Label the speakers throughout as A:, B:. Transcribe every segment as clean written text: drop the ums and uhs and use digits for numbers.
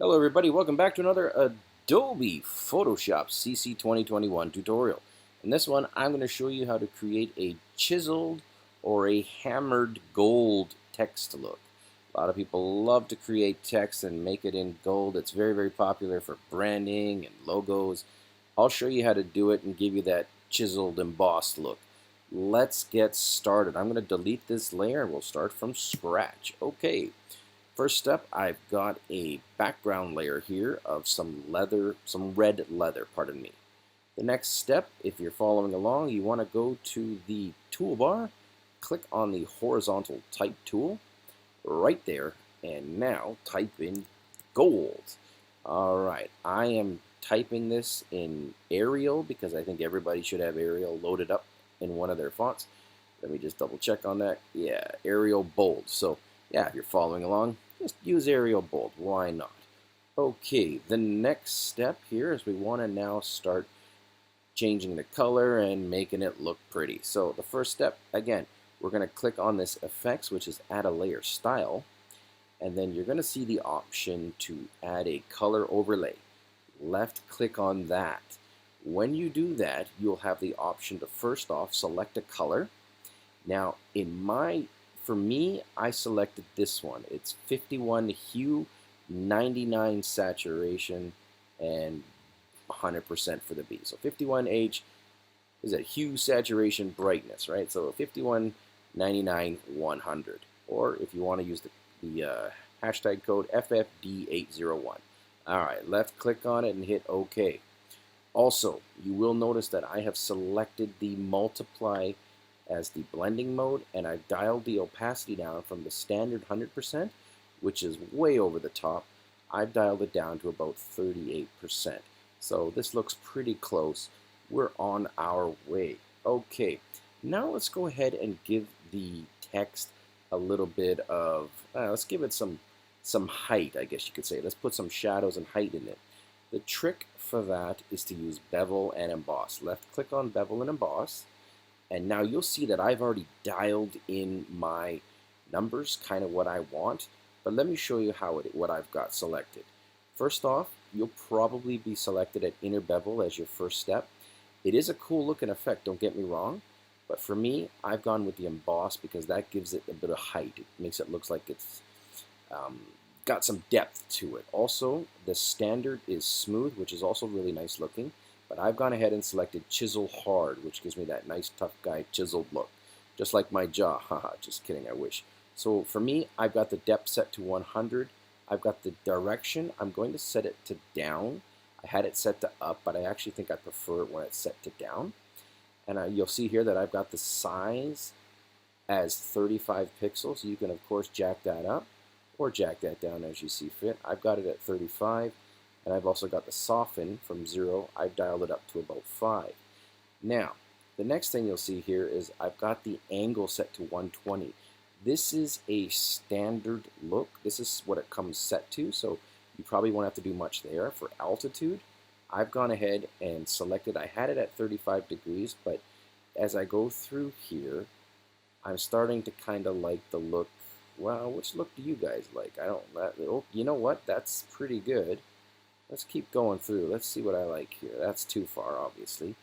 A: Hello everybody, welcome back to another Adobe Photoshop CC 2021 tutorial. In this one, I'm going to show you how to create a chiseled or a hammered gold text look. A lot of people love to create text and make it in gold. It's very, very popular for branding and logos. I'll show you how to do it and give you that chiseled embossed look. Let's get started. I'm going to delete this layer and we'll start from scratch. Okay. First step, I've got a background layer here of some leather, some red leather, pardon me. The next step, if you're following along, you want to go to the toolbar, click on the horizontal type tool right there, and now type in gold. All right, I am typing this in Arial because I think everybody should have Arial loaded up in one of their fonts. Let me just double check on that. Yeah, Arial bold. So yeah, if you're following along, just use Arial bold. Why not? Okay, the next step here is we want to now start changing the color and making it look pretty. So the first step, again, we're going to click on this effects, which is add a layer style, and then you're going to see the option to add a color overlay. Left click on that. When you do that, you'll have the option to first off select a color. Now, for me, I selected this one. It's 51 hue, 99 saturation, and 100% for the B. So 51H is a hue, saturation, brightness, right? So 51, 99, 100. Or if you want to use the hashtag code FFD801. All right, left click on it and hit OK. Also, you will notice that I have selected the multiply as the blending mode, and I've dialed the opacity down from the standard 100%, which is way over the top. I've dialed it down to about 38%. So this looks pretty close. We're on our way. Okay, now let's go ahead and give the text a little bit of, let's give it some height, I guess you could say. Let's put some shadows and height in it. The trick for that is to use bevel and emboss. Left click on bevel and emboss. And now you'll see that I've already dialed in my numbers, kind of what I want. But let me show you what I've got selected. First off, you'll probably be selected at inner bevel as your first step. It is a cool looking effect, don't get me wrong. But for me, I've gone with the emboss because that gives it a bit of height. It makes it look like it's got some depth to it. Also, the standard is smooth, which is also really nice looking. But I've gone ahead and selected Chisel Hard, which gives me that nice tough guy chiseled look. Just like my jaw. Haha, just kidding, I wish. So for me, I've got the depth set to 100. I've got the direction. I'm going to set it to down. I had it set to up, but I actually think I prefer it when it's set to down. And you'll see here that I've got the size as 35 pixels. You can, of course, jack that up or jack that down as you see fit. I've got it at 35. And I've also got the soften from 0. I've dialed it up to about 5. Now, the next thing you'll see here is I've got the angle set to 120. This is a standard look. This is what it comes set to, so you probably won't have to do much there. For altitude, I've gone ahead and selected, I had it at 35 degrees, but as I go through here, I'm starting to kind of like the look. Well, which look do you guys like? Oh, you know what? That's pretty good. Let's keep going through. Let's see what I like here. That's too far, obviously.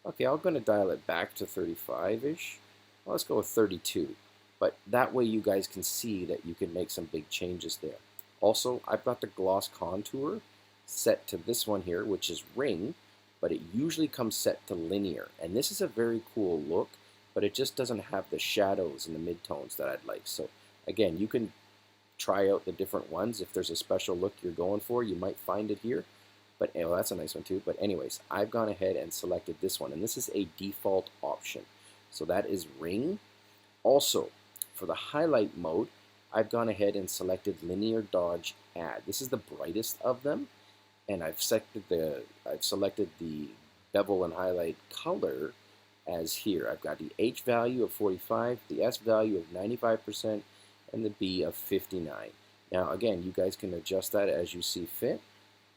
A: Okay, I'm going to dial it back to 35-ish. Well, let's go with 32. But that way you guys can see that you can make some big changes there. Also, I've got the gloss contour set to this one here, which is ring, but it usually comes set to linear. And this is a very cool look, but it just doesn't have the shadows and the midtones that I'd like. So again, you can try out the different ones. If there's a special look you're going for, you might find it here. But well, that's a nice one too. But anyways, I've gone ahead and selected this one, and this is a default option. So that is ring. Also, for the highlight mode, I've gone ahead and selected linear dodge add. This is the brightest of them, and I've selected the bevel and highlight color as here. I've got the H value of 45, the S value of 95%, and the B of 59. Now again, you guys can adjust that as you see fit,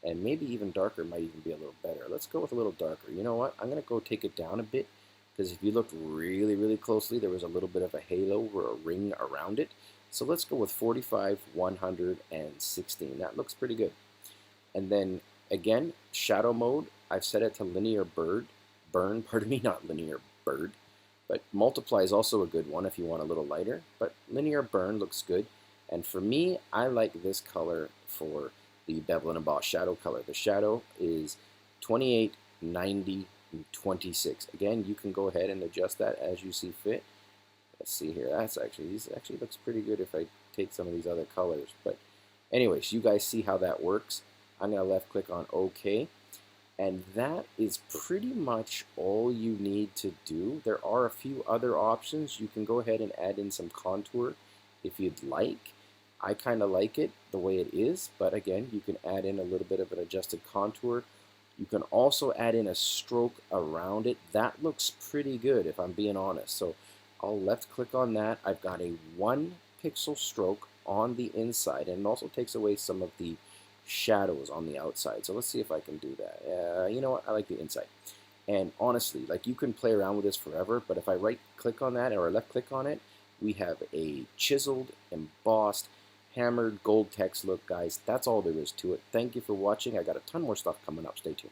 A: and maybe even darker might even be a little better. Let's go with a little darker. You know what? I'm going to go take it down a bit, because if you looked really, really closely, there was a little bit of a halo or a ring around it. So let's go with 45, 100, and 16. That looks pretty good. And then again, shadow mode, I've set it to linear burn, pardon me, not linear bird. But multiply is also a good one if you want a little lighter. But linear burn looks good. And for me, I like this color for the bevel and emboss shadow color. The shadow is 28, 90, and 26. Again, you can go ahead and adjust that as you see fit. Let's see here. This actually looks pretty good if I take some of these other colors. But anyways, you guys see how that works. I'm going to left click on OK. And that is pretty much all you need to do. There are a few other options. You can go ahead and add in some contour if you'd like. I kind of like it the way it is, but again, you can add in a little bit of an adjusted contour. You can also add in a stroke around it. That looks pretty good if I'm being honest. So I'll left click on that. I've got a 1 pixel stroke on the inside, and it also takes away some of the shadows on the outside. So let's see if I can do that. You know what? I like the inside. And honestly, like, you can play around with this forever, but if I right click on that or left click on it, we have a chiseled, embossed, hammered gold text look, guys. That's all there is to it. Thank you for watching. I got a ton more stuff coming up. Stay tuned.